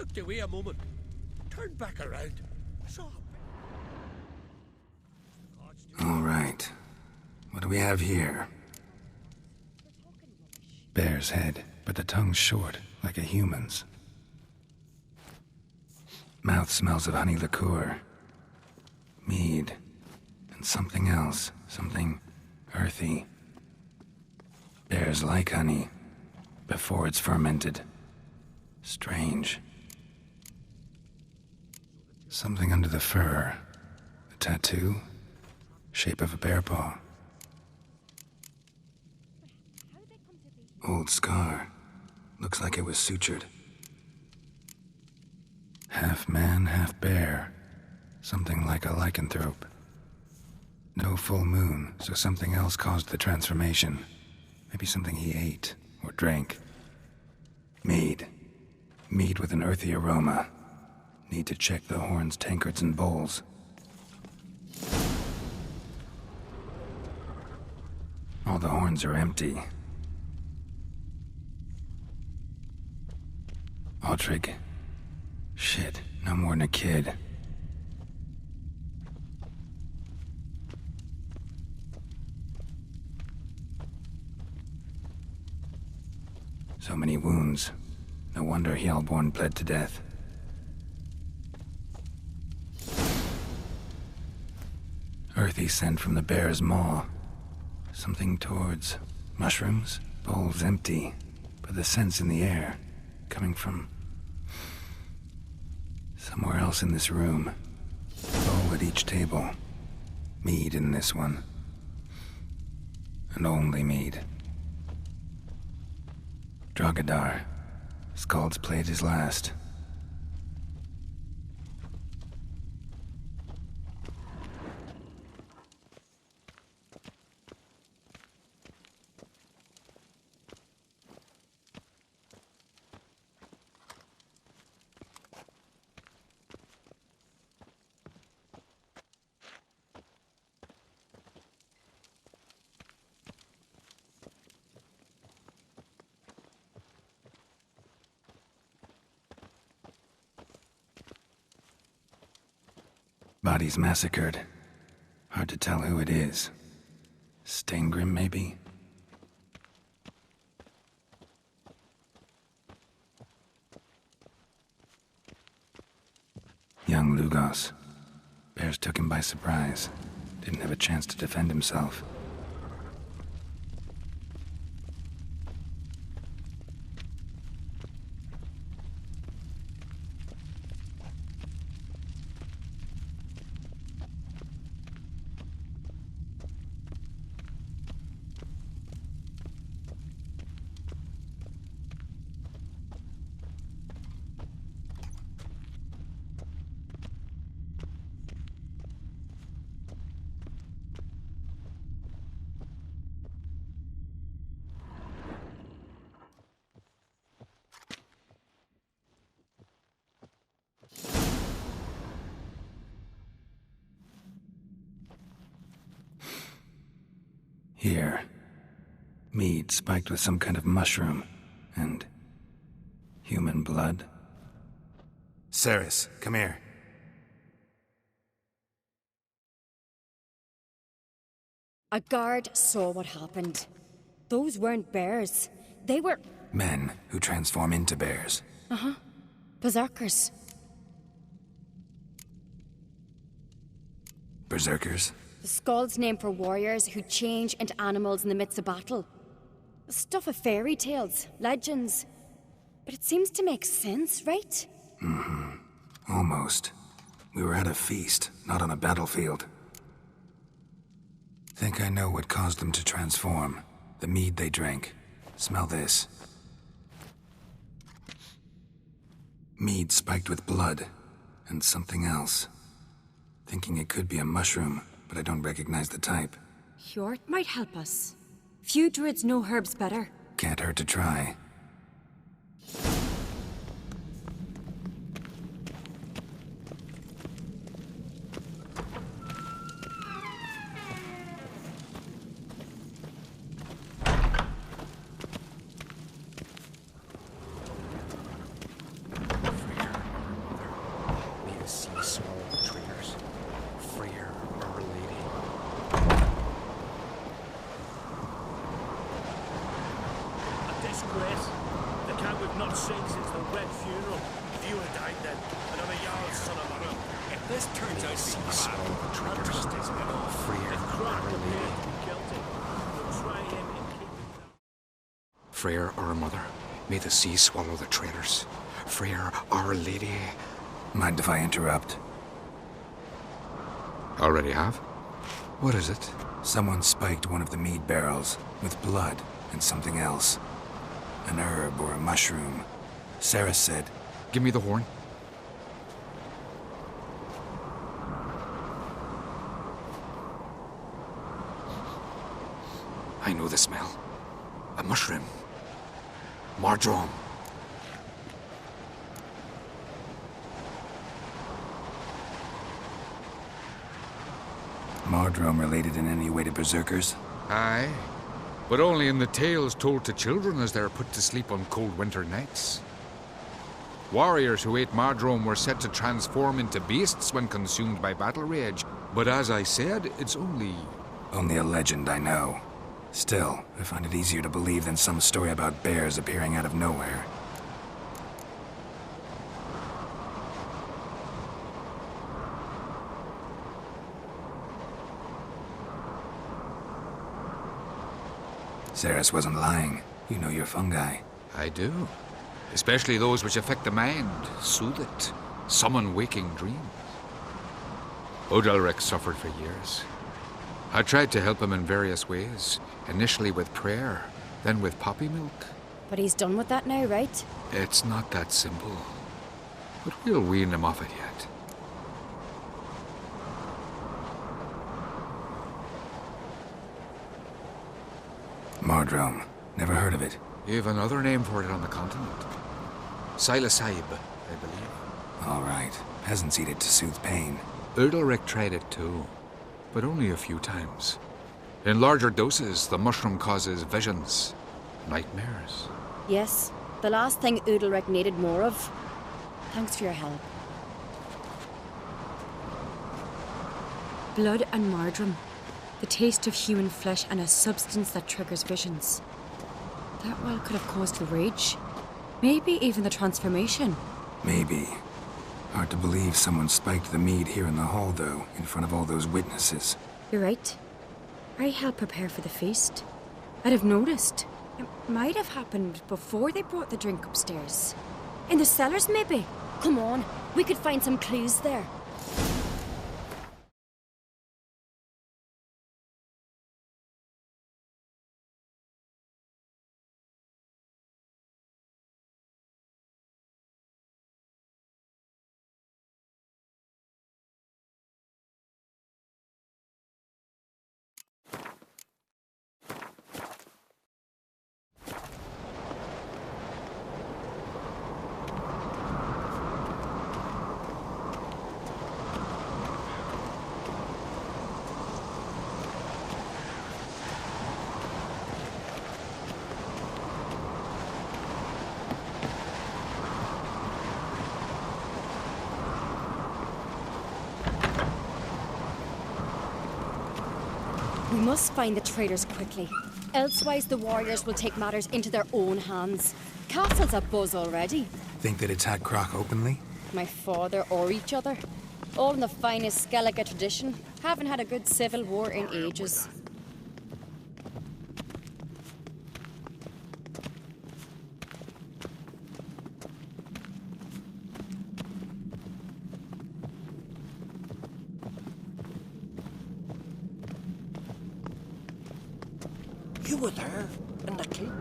looked away a moment, turned back around, saw. All right. What do we have here? Bear's head, but the tongue's short, like a human's. Mouth smells of honey liqueur, mead, and something else, something earthy. Bears like honey, before it's fermented. Strange. Something under the fur. A tattoo? Shape of a bear paw. Old scar. Looks like it was sutured. Half man, half bear. Something like a lycanthrope. No full moon, so something else caused the transformation. Maybe something he ate or drank. Mead. Mead with an earthy aroma. Need to check the horns, tankards, and bowls. All the horns are empty. Autrig. Shit, no more than a kid. So many wounds. No wonder Hellborn bled to death. Earthy scent from the bear's maw. Something towards mushrooms. Bowls empty, but the scent's in the air. Coming from somewhere else in this room. Bowl at each table. Mead in this one. And only mead. Drogadar. Skald's played his last. Bodies massacred. Hard to tell who it is. Stangrim, maybe? Young Lugos. Bears took him by surprise. Didn't have a chance to defend himself. Here. Mead spiked with some kind of mushroom. And human blood. Ceres, come here. A guard saw what happened. Those weren't bears. They were... Men who transform into bears. Uh-huh. Berserkers. Berserkers? The Skald's name for warriors who change into animals in the midst of battle. The stuff of fairy tales, legends. But it seems to make sense, right? Mm-hmm. Almost. We were at a feast, not on a battlefield. Think I know what caused them to transform. The mead they drank. Smell this. Mead spiked with blood. And something else. Thinking it could be a mushroom, but I don't recognize the type. Hjort might help us. Few druids know herbs better. Can't hurt to try. disgrace. The camp we've not seen since the Red funeral. If you had died then, and I'm a Jarl's son of honor. If this turns out to be crap, I'll trust his head off. If Croc appears to be guilty, we'll try him in keeping that. Freyr, our mother, may the sea swallow the traitors. Freyr, our lady. Mind if I interrupt? Already have? What is it? Someone spiked one of the mead barrels with blood and something else. An herb or a mushroom. Sarah said... Give me the horn. I know the smell. A mushroom. Mardrome. Mardrome related in any way to berserkers? Aye, but only in the tales told to children as they're put to sleep on cold winter nights. Warriors who ate Mardrome were said to transform into beasts when consumed by battle rage, but as I said, it's only... Only a legend, I know. Still, I find it easier to believe than some story about bears appearing out of nowhere. Ceres wasn't lying. You know your fungi. I do. Especially those which affect the mind, soothe it, summon waking dreams. Odalric suffered for years. I tried to help him in various ways, initially with prayer, then with poppy milk. But he's done with that now, right? It's not that simple. But we'll wean him off it yet. Mardrome. Never heard of it. You've another name for it on the continent. Psilocybe, I believe. All right. Peasants eat it to soothe pain. Udalric tried it too, but only a few times. In larger doses, the mushroom causes visions, nightmares. Yes, the last thing Udalric needed more of. Thanks for your help. Blood and Mardrome. The taste of human flesh and a substance that triggers visions. That well could have caused the rage. Maybe even the transformation. Maybe. Hard to believe someone spiked the mead here in the hall, though, in front of all those witnesses. You're right. I helped prepare for the feast. I'd have noticed. It might have happened before they brought the drink upstairs. In the cellars, maybe. Come on, we could find some clues there. We must find the traitors quickly. Elsewise, the warriors will take matters into their own hands. Castle's abuzz already. Think they'd attack Croc openly? My father or each other. All in the finest Skellige tradition. Haven't had a good civil war in ages. You were there, in the keep.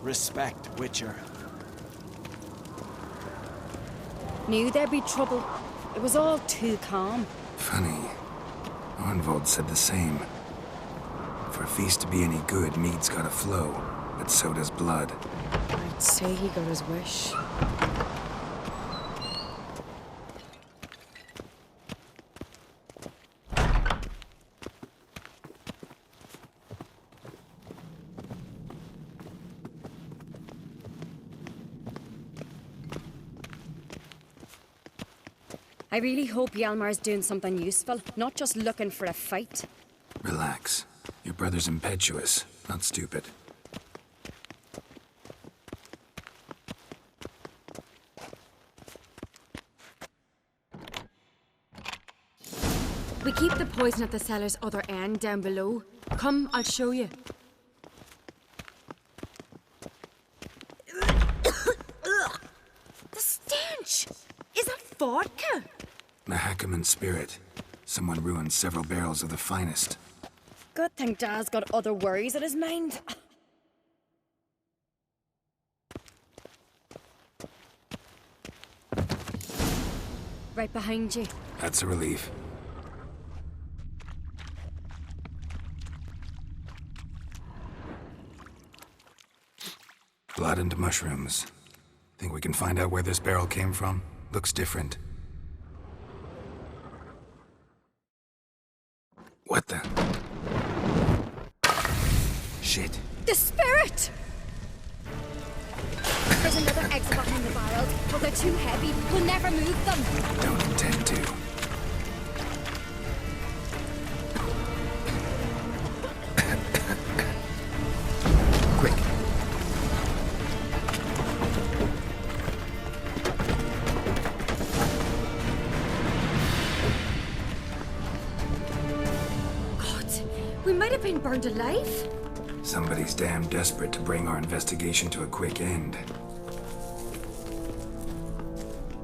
Respect, Witcher. Knew there'd be trouble. It was all too calm. Funny. Arnvold said the same. For a feast to be any good, mead's gotta flow, but so does blood. I'd say he got his wish. I really hope Hjalmar's doing something useful, not just looking for a fight. Relax. Your brother's impetuous, not stupid. We keep the poison at the cellar's other end down below. Come, I'll show you. The stench! Is that vodka? Mahakaman spirit. Someone ruined several barrels of the finest. Good thing Dad's got other worries in his mind. Right behind you. That's a relief. Blood and mushrooms. Think we can find out where this barrel came from? Looks different. What the? Shit. The spirit! There's another exit behind the barrels, but they're too heavy. We'll never move them. Don't intend to. Quick. God, we might have been burned alive. Somebody's damn desperate to bring our investigation to a quick end.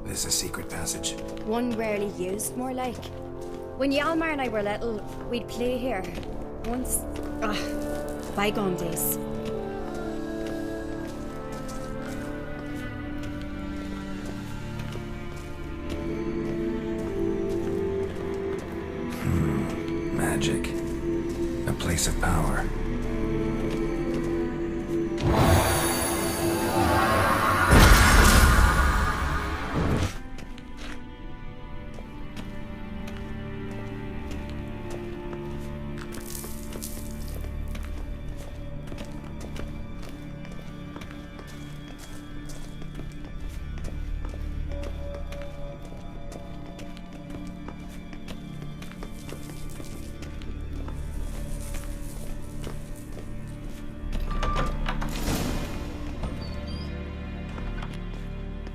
This is a secret passage. One rarely used, more like. When Hjalmar and I were little, we'd play here. Once... bygone days. Magic. A place of power.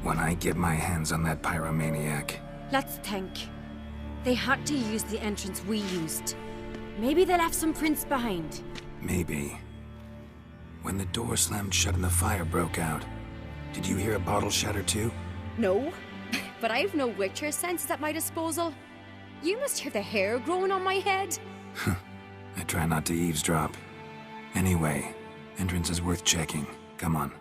When I get my hands on that pyromaniac. Let's think. They had to use the entrance we used. Maybe they left some prints behind. Maybe. When the door slammed shut and the fire broke out, did you hear a bottle shatter too? No, but I've no Witcher senses at my disposal. You must hear the hair growing on my head. I try not to eavesdrop. Anyway, entrance is worth checking. Come on.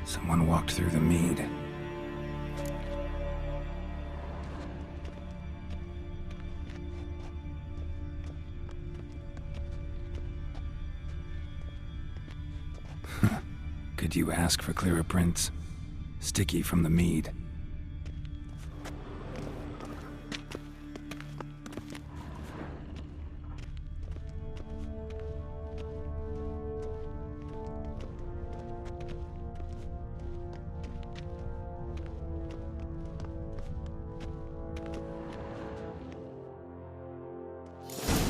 Someone walked through the mead. Could you ask for clearer prints? Sticky from the mead.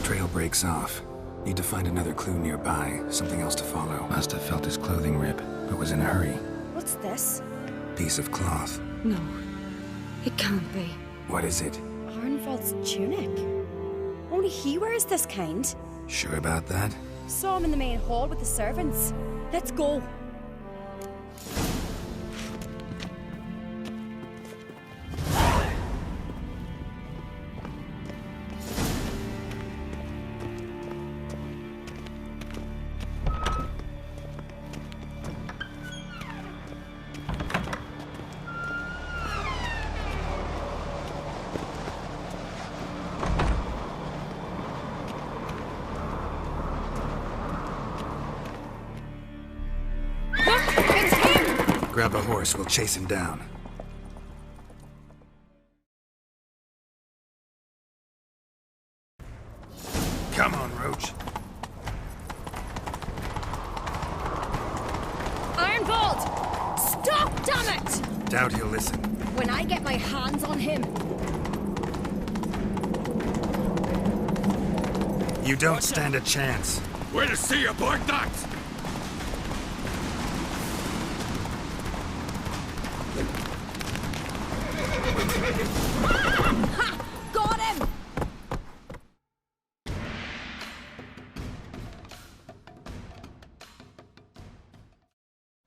Trail breaks off. Need to find another clue nearby, something else to follow. Must have felt his clothing rip, but was in a hurry. What's this? Piece of cloth. No, it can't be. What is it? Arnvald's tunic. Only he wears this kind. Sure about that? Saw him in the main hall with the servants. Let's go. Grab a horse, we'll chase him down. Come on, Roach. Ironbolt! Stop, damn it! Doubt he'll listen. When I get my hands on him, You don't stand a chance. Way to see you, boy, that! ha! Got him!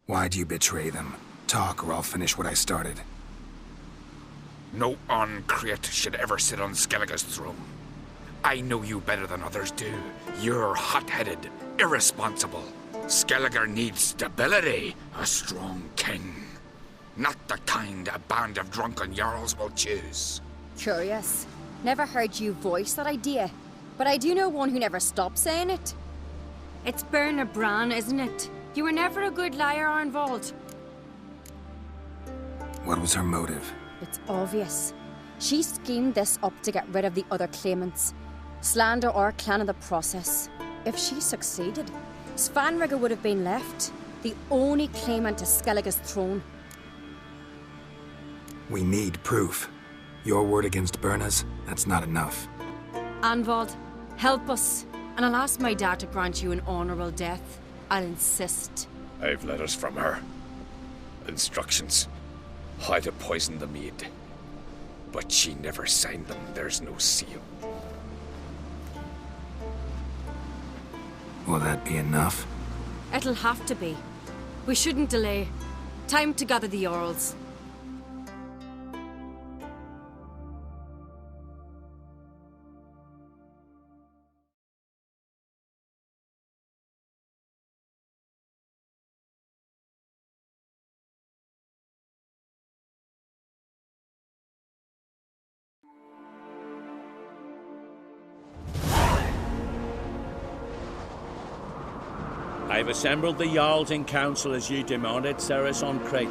Why'd you betray them? Talk, or I'll finish what I started. No uncreate should ever sit on Skellige's throne. I know you better than others do. You're hot-headed, irresponsible. Skellige needs stability, a strong king. Not the kind a band of drunken jarls will choose. Curious. Never heard you voice that idea. But I do know one who never stops saying it. It's Berna Bran, isn't it? You were never a good liar, Arnvald. What was her motive? It's obvious. She schemed this up to get rid of the other claimants. Slander our clan in the process. If she succeeded, Svanrige would have been left, the only claimant to Skellige's throne. We need proof. Your word against Berna's, that's not enough. Arnvald, help us, and I'll ask my dad to grant you an honorable death. I'll insist. I've letters from her. Instructions. How to poison the mead. But she never signed them. There's no seal. Will that be enough? It'll have to be. We shouldn't delay. Time to gather the Jarls. I've assembled the Jarls in council as you demanded, Ceres on Crate.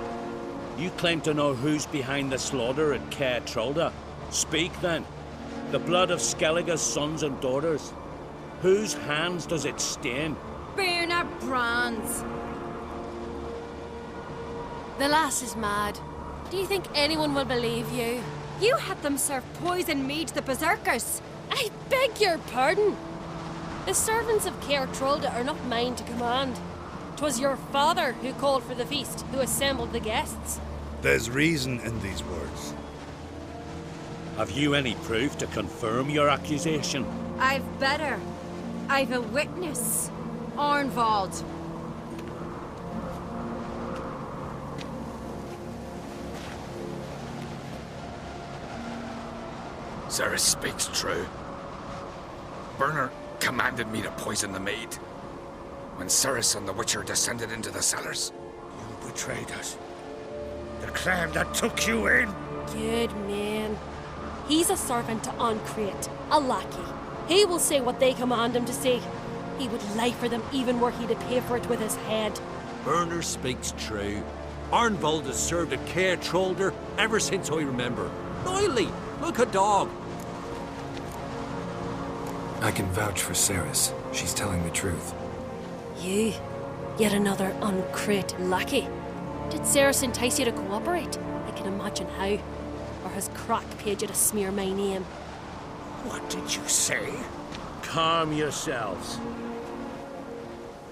You claim to know who's behind the slaughter at Caer Trolda. Speak then. The blood of Skellige's sons and daughters. Whose hands does it stain? Berna Bran's. The lass is mad. Do you think anyone will believe you? You had them serve poison mead to the berserkers. I beg your pardon. The servants of Caer Trolda are not mine to command. 'Twas your father who called for the feast, who assembled the guests. There's reason in these words. Have you any proof to confirm your accusation? I've better. I've a witness. Arnvald. Ceres speaks true. Berna commanded me to poison the maid. When Ceres and the Witcher descended into the cellars. You betrayed us. The clan that took you in. Good man. He's a servant to Ancrete, a lackey. He will say what they command him to say. He would lie for them even were he to pay for it with his head. Berner speaks true. Arnvald has served at Caer Trolder ever since I remember. Noily, look a dog. I can vouch for Ceres. She's telling the truth. You? Yet another Ancrete lackey? Did Ceres entice you to cooperate? I can imagine how. Or has Crack paid you to smear my name? What did you say? Calm yourselves.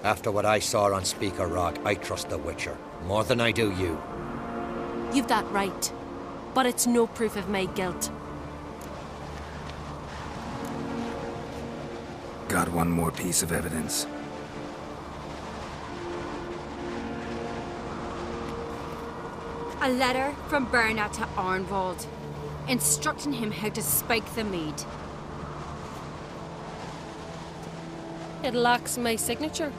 After what I saw on Speaker Rock, I trust the Witcher. More than I do you. You've that right. But it's no proof of my guilt. Got one more piece of evidence. A letter from Berna to Arnvald, instructing him how to spike the mead. It lacks my signature.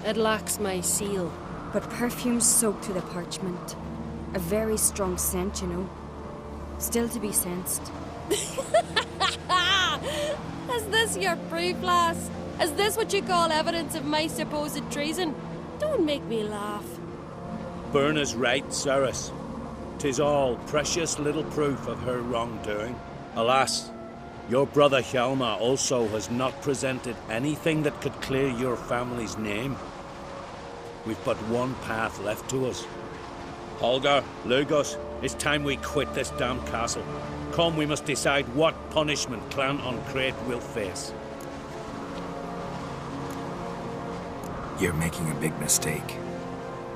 It lacks my seal. But perfume soaked through the parchment. A very strong scent, you know. Still to be sensed. Is this your proof, lass? Is this what you call evidence of my supposed treason? Don't make me laugh. Berna's right, Ceres. 'Tis all precious little proof of her wrongdoing. Alas, your brother Hjalmar also has not presented anything that could clear your family's name. We've but one path left to us. Holger, Lugos, it's time we quit this damn castle. Come, we must decide what punishment Clan on Crete will face. You're making a big mistake.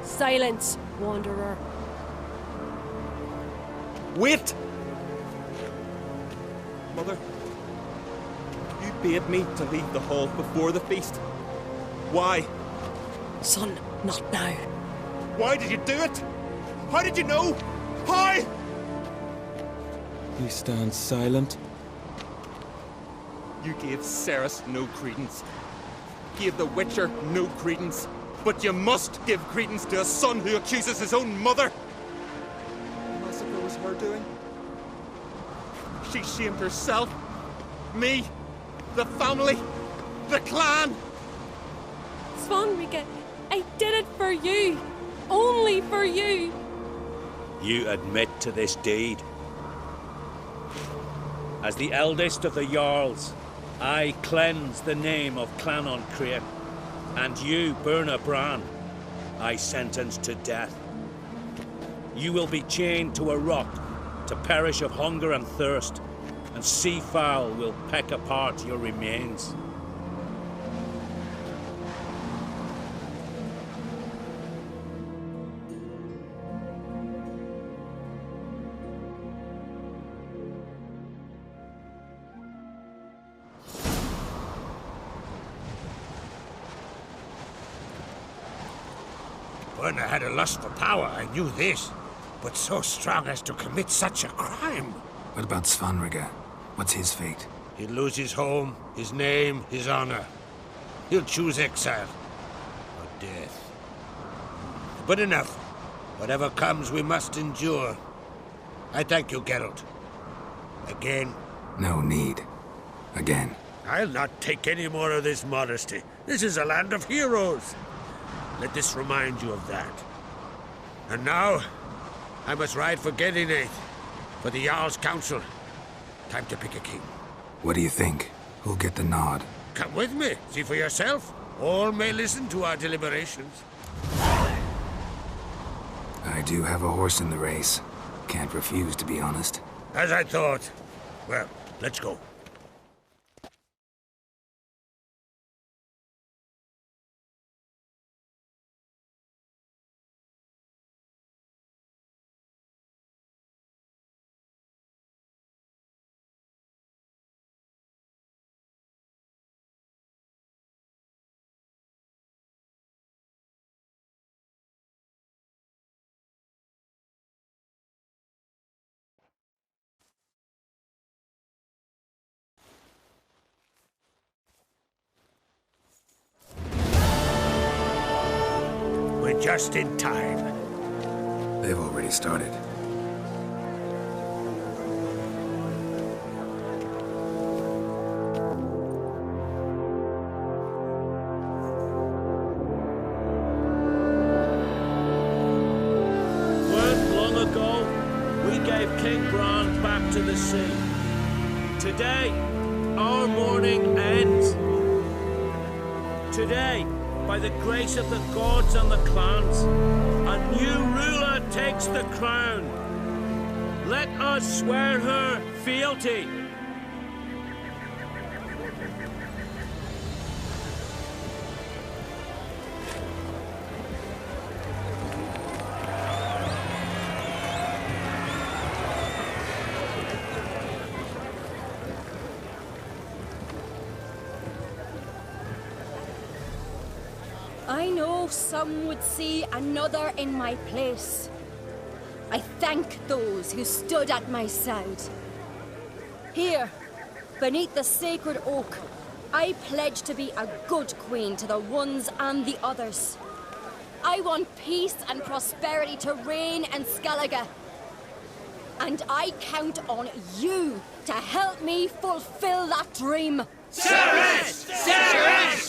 Silence, Wanderer. Wait! Mother, you bade me to leave the hall before the feast. Why? Son, not now. Why did you do it? How did you know? How? You stand silent. You gave Ceres no credence. Gave the Witcher no credence. But you must give credence to a son who accuses his own mother. The massacre was her doing. She shamed herself, me, the family, the clan. Svanrika, I did it for you. Only for you. You admit to this deed. As the eldest of the Jarls, I cleanse the name of Clan on Crete, and you, Berna Bran, I sentence to death. You will be chained to a rock to perish of hunger and thirst, and sea fowl will peck apart your remains. Berna had a lust for power, I knew this. But so strong as to commit such a crime. What about Svanrika? What's his fate? He'll lose his home, his name, his honor. He'll choose exile. Or death. But enough. Whatever comes, we must endure. I thank you, Geralt. Again. No need. Again. I'll not take any more of this modesty. This is a land of heroes. Let this remind you of that. And now, I must ride for Gedinate, for the Jarl's Council. Time to pick a king. What do you think? Who'll get the nod? Come with me, see for yourself. All may listen to our deliberations. I do have a horse in the race. Can't refuse, to be honest. As I thought. Well, let's go. We're just in time. They've already started. Long ago, we gave King Bran back to the sea. Today, our mourning ends. Today, by the grace of the gods and the clans, a new ruler takes the crown. Let us swear her fealty. I know some would see another in my place. I thank those who stood at my side. Here, beneath the sacred oak, I pledge to be a good queen to the ones and the others. I want peace and prosperity to reign in Skellige. And I count on you to help me fulfill that dream. Ceres! Ceres!